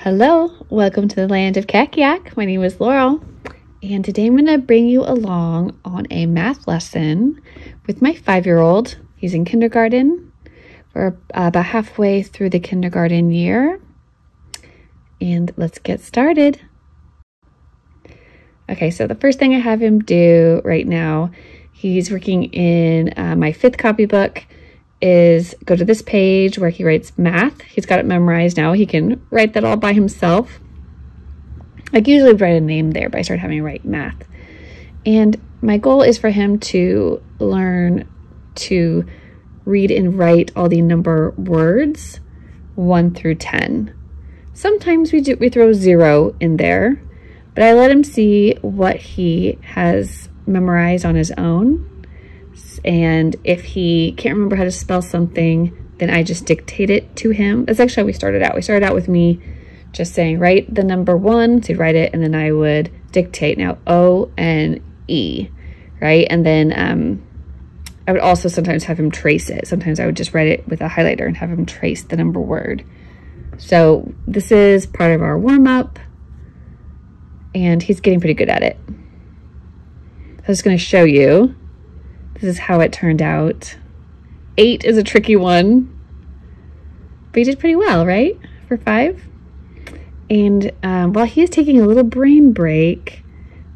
Hello, welcome to the land of Kakiak. My name is Laurel, and today I'm going to bring you along on a math lesson with my 5-year-old. He's in kindergarten. We're about halfway through the kindergarten year, and let's get started. Okay, so the first thing I have him do right now, he's working in my 5th copybook, is go to this page where he writes math. He's got it memorized now. He can write that all by himself. I usually write a name there, but I started having him write math. And my goal is for him to learn to read and write all the number words 1 through 10. Sometimes we throw 0 in there, but I let him see what he has memorized on his own. And if he can't remember how to spell something, then I just dictate it to him. That's actually how we started out. We started out with me just saying, write the number 1, so he'd write it, and then I would dictate now O and E, right? And then I would also sometimes have him trace it. Sometimes I would just write it with a highlighter and have him trace the number word. So this is part of our warm-up, and he's getting pretty good at it. I was going to show you. This is how it turned out. 8 is a tricky one, but he did pretty well, right? For 5. And while he is taking a little brain break,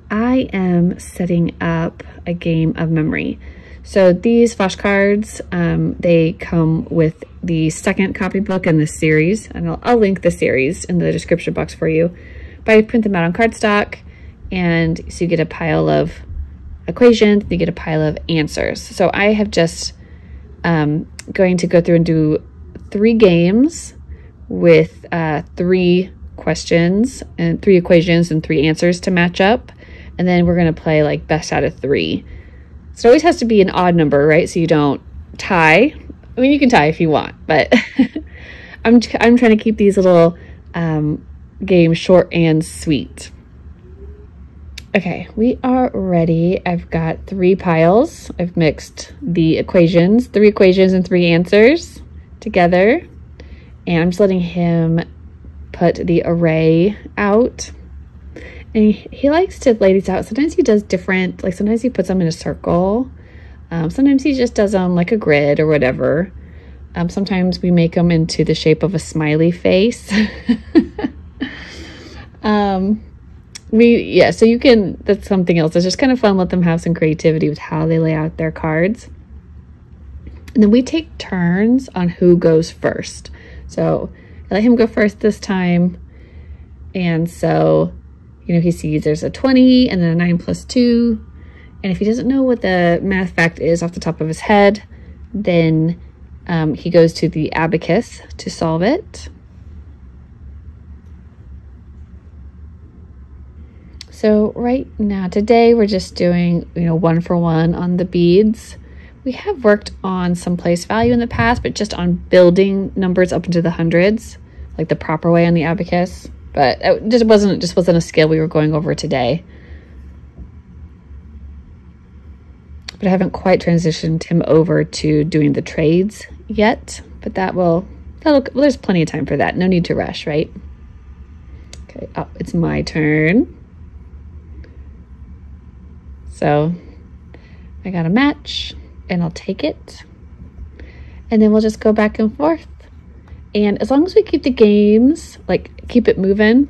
I am setting up a game of memory. So these flashcards, they come with the 2nd copybook in this series, and I'll link the series in the description box for you. But I print them out on cardstock, and so you get a pile of equations, you get a pile of answers. So I have just going to go through and do 3 games with 3 questions and 3 equations and 3 answers to match up. And then we're going to play like best out of 3. So it always has to be an odd number, right? So you don't tie. I mean, you can tie if you want, but I'm trying to keep these little games short and sweet. Okay, we are ready. I've got 3 piles. I've mixed the equations, 3 equations and 3 answers together. And I'm just letting him put the array out. And he likes to lay these out. Sometimes he does different, like sometimes he puts them in a circle. Sometimes he just does them like a grid or whatever. Sometimes we make them into the shape of a smiley face. So you can, that's something else. It's just kind of fun. Let them have some creativity with how they lay out their cards. And then we take turns on who goes first. So I let him go first this time. And so, you know, he sees there's a 20 and then a 9 plus 2. And if he doesn't know what the math fact is off the top of his head, then he goes to the abacus to solve it. So right now, today we're just doing, 1 for 1 on the beads. We have worked on some place value in the past, but just on building numbers up into the hundreds, like the proper way on the abacus. But it just wasn't a skill we were going over today. But I haven't quite transitioned him over to doing the trades yet. But there's plenty of time for that. No need to rush, right? Okay, it's my turn. So I got a match and I'll take it. And then we'll just go back and forth. And as long as we keep the games, like keep it moving,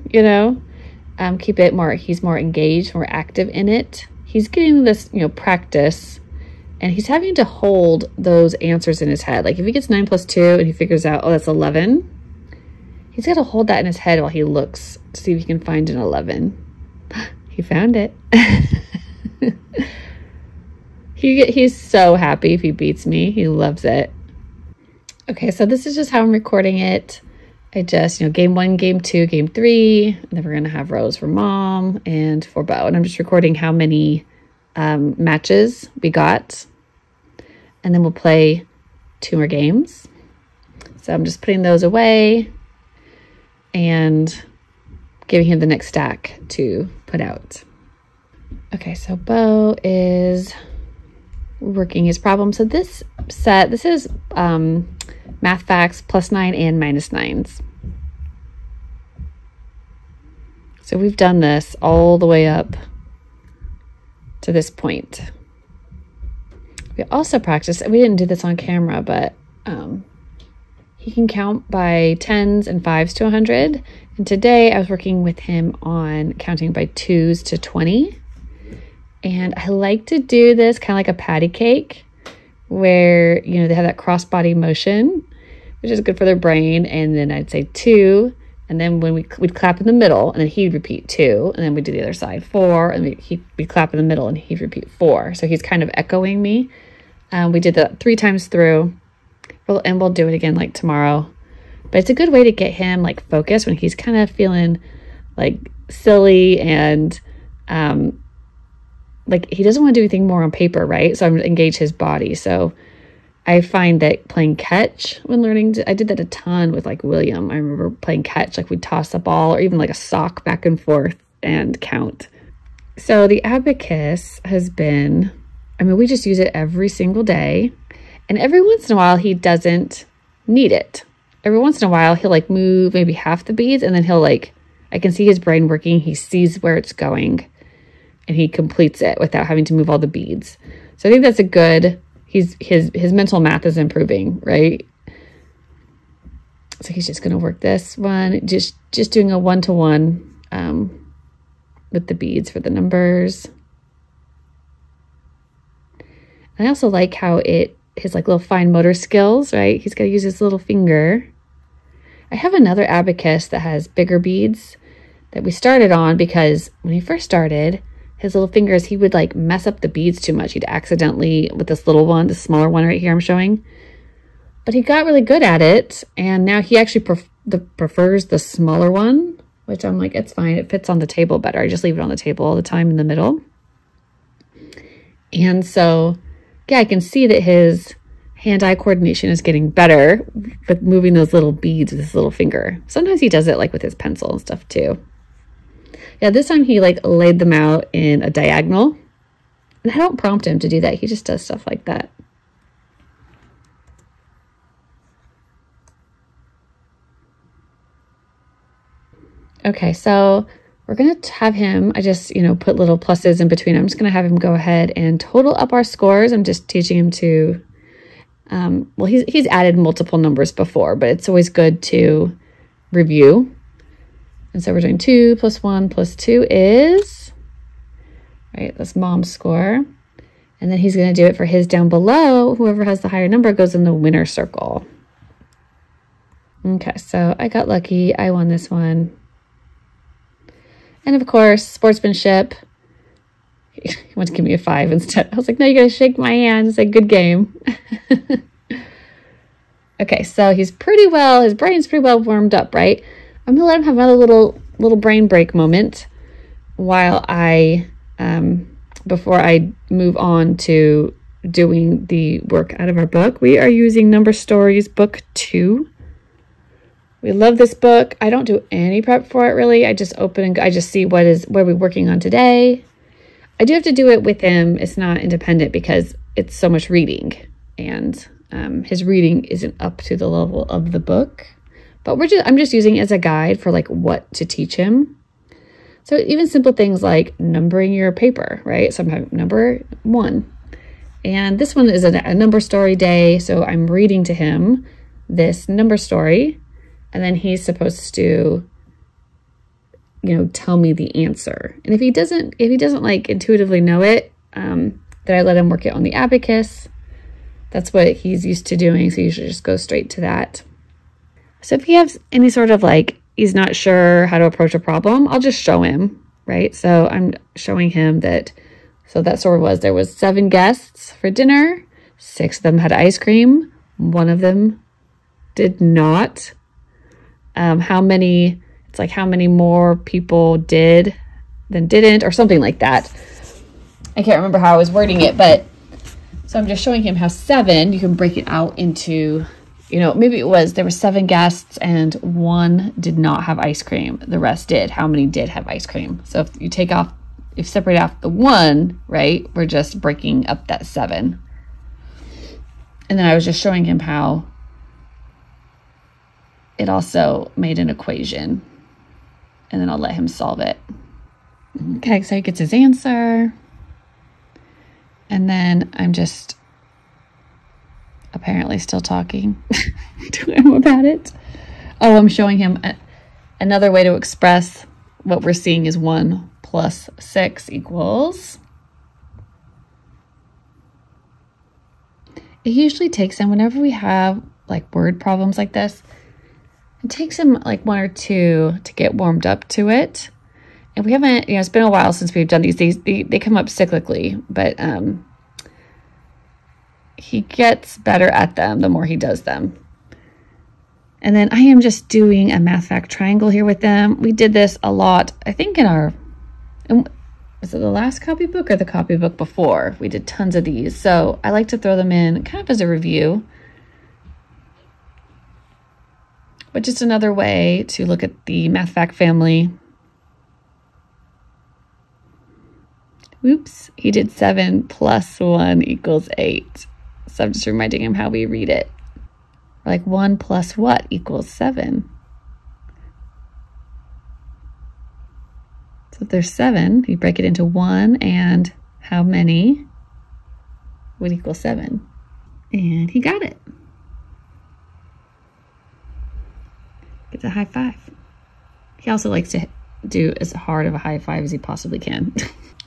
keep it more, he's more engaged, more active in it. He's getting this, practice, and he's having to hold those answers in his head. Like if he gets 9 plus 2 and he figures out, oh, that's 11, he's got to hold that in his head while he looks to see if he can find an 11. He found it. He's so happy if he beats me. He loves it. Okay, so this is just how I'm recording it. I just, game 1, game 2, game 3, and then we're going to have rows for mom and for Bo. And I'm just recording how many matches we got. And then we'll play 2 more games. So I'm just putting those away and giving him the next stack to put out. Okay, so Bo is working his problem. So this is math facts +9 and -9s. So we've done this all the way up to this point. We also practiced, we didn't do this on camera, but he can count by 10s and 5s to 100. And today I was working with him on counting by 2s to 20. And I like to do this kind of like a patty cake where, you know, they have that cross-body motion, which is good for their brain. And then I'd say 2. And then when we'd clap in the middle, and then he'd repeat 2. And then we'd do the other side, 4. And we'd clap in the middle, and he'd repeat 4. So he's kind of echoing me. We did that 3 times through. And we'll do it again like tomorrow. But it's a good way to get him like focused when he's kind of feeling like silly and like he doesn't want to do anything more on paper, right? So I'm going to engage his body. So I find that playing catch when learning, I did that a ton with like William. I remember playing catch, like we'd toss a ball or even like a sock back and forth and count. So the abacus has been, I mean, we just use it every single day. And every once in a while, he doesn't need it. Every once in a while, he'll like move maybe half the beads, and then he'll like, I can see his brain working. He sees where it's going, and he completes it without having to move all the beads. So I think that's a good, his mental math is improving, right? So he's just going to work this one, just doing a 1-to-1 with the beads for the numbers. And I also like how his like little fine motor skills, right? He's got to use his little finger. I have another abacus that has bigger beads that we started on because when he first started, his little fingers, he would like mess up the beads too much. He'd accidentally, with this little one, the smaller one right here I'm showing. But he got really good at it. And now he actually prefers the smaller one, which I'm like, it's fine. It fits on the table better. I just leave it on the table all the time in the middle. And so yeah, I can see that his hand-eye coordination is getting better with moving those little beads with his little finger. Sometimes he does it like with his pencil and stuff too. Yeah, this time he like laid them out in a diagonal. And I don't prompt him to do that. He just does stuff like that. Okay, so we're going to have him, I just, you know, put little pluses in between. I'm just going to have him go ahead and total up our scores. I'm just teaching him to, well, he's added multiple numbers before, but it's always good to review. And so we're doing 2 plus 1 plus 2 is, right, that's mom's score. And then he's going to do it for his down below. Whoever has the higher number goes in the winner circle. Okay, so I got lucky. I won this one. And of course, sportsmanship. He wants to give me a 5 instead. I was like, no, you got to shake my hand. It's a good game. Okay, so he's pretty well, his brain's pretty well warmed up, right? I'm going to let him have another little brain break moment while I, before I move on to doing the work out of our book. We are using Number Stories Book 2. We love this book. I don't do any prep for it really. I just open and I just see what we're working on today. I do have to do it with him. It's not independent because it's so much reading, and his reading isn't up to the level of the book. But I'm just using it as a guide for like what to teach him. So even simple things like numbering your paper, right? Sometimes number 1. And this one is a number story day. So I'm reading to him this number story. And then he's supposed to, you know, tell me the answer. And if he doesn't like intuitively know it, then I let him work it on the abacus. That's what he's used to doing. So you should just go straight to that. So if he has any sort of like, he's not sure how to approach a problem, I'll just show him, right? So I'm showing him that, so that sort of was, there was 7 guests for dinner. 6 of them had ice cream. 1 of them did not. How many, it's like how many more people did than didn't, or something like that. I can't remember how I was wording it, but so I'm just showing him how 7, you can break it out into, you know, maybe it was, there were 7 guests and 1 did not have ice cream. The rest did. How many did have ice cream? So if you separate off the 1, right, we're just breaking up that 7. And then I was just showing him how it also made an equation. and then I'll let him solve it. Okay, so he gets his answer. And then I'm just apparently still talking to him about it. Oh, I'm showing him another way to express what we're seeing is 1 plus 6 equals. It usually takes him, whenever we have like word problems like this, it takes him like 1 or 2 to get warmed up to it. And we haven't, it's been a while since we've done these. They come up cyclically, but he gets better at them the more he does them. And then I am just doing a math fact triangle here with them. We did this a lot, I think was it the last copybook or the copybook before? We did tons of these. So I like to throw them in kind of as a review. But just another way to look at the math fact family. Oops, he did 7 plus 1 equals 8. So I'm just reminding him how we read it. Like 1 plus what equals 7? So if there's 7, you break it into 1 and how many would equal 7? And he got it. Gets a high five. He also likes to do as hard of a high five as he possibly can.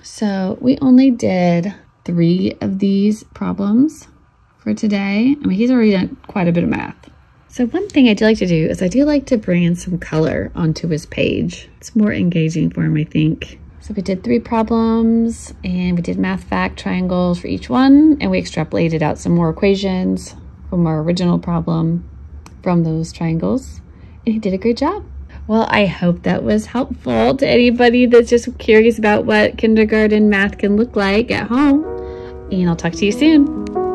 So we only did 3 of these problems for today. I mean, he's already done quite a bit of math. So one thing I do like to do is I do like to bring in some color onto his page. It's more engaging for him, I think. So we did 3 problems and we did math fact triangles for each one, and we extrapolated out some more equations from our original problem from those triangles, and he did a great job. Well, I hope that was helpful to anybody that's just curious about what kindergarten math can look like at home, and I'll talk to you soon.